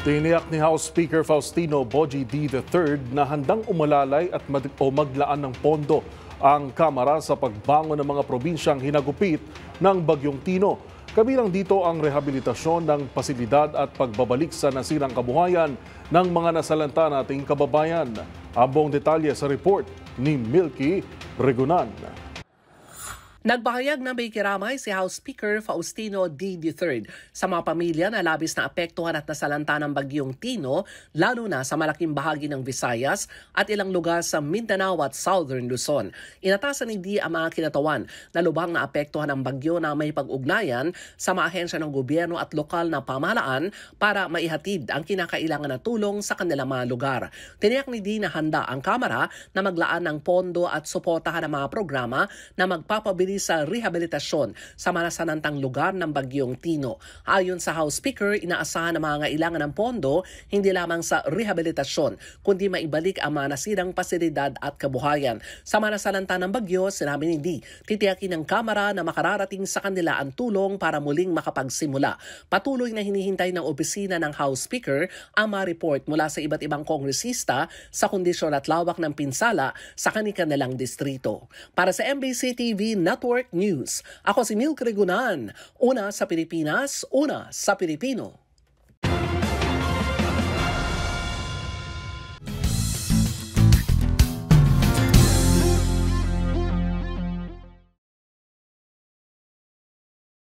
Tiniyak ni House Speaker Faustino Boji D. III na handang umalalay at maglaan ng pondo ang Kamara sa pagbangon ng mga probinsyang hinagupit ng Bagyong Tino. Kabilang dito ang rehabilitasyon ng pasilidad at pagbabalik sa nasirang kabuhayan ng mga nasalanta nating kababayan. Ang buong detalye sa report ni Milky Regunan. Nagbahayag na may kiramay si House Speaker Faustino D. III sa mga pamilya na labis na apektuhan at nasalanta ng Bagyong Tino, lalo na sa malaking bahagi ng Visayas at ilang lugar sa Mindanao at Southern Luzon. Inatasan ni D ang mga kinatawan na lubhang na apektuhan ng bagyo na may pag-ugnayan sa mga ahensya ng gobyerno at lokal na pamahalaan para maihatid ang kinakailangan na tulong sa kanilang mga lugar. Tiniyak ni D na handa ang Kamara na maglaan ng pondo at suportahan ang mga programa na magpapabilis sa rehabilitasyon sa mga nasanantang lugar ng Bagyong Tino. Ayon sa House Speaker, inaasahan ang mga kailangan ng pondo hindi lamang sa rehabilitasyon, kundi maibalik ang mga nasirang pasilidad at kabuhayan. Sa mga nasalanta ng bagyo, sinabi ni D, titiyakin ng Kamara na makararating sa kanila ang tulong para muling makapagsimula. Patuloy na hinihintay ng opisina ng House Speaker ang mga report mula sa iba't ibang kongresista sa kondisyon at lawak ng pinsala sa kanilang distrito. Para sa MBC TV Network News, ako si Milky Regunan, una sa Pilipinas, una sa Pilipino.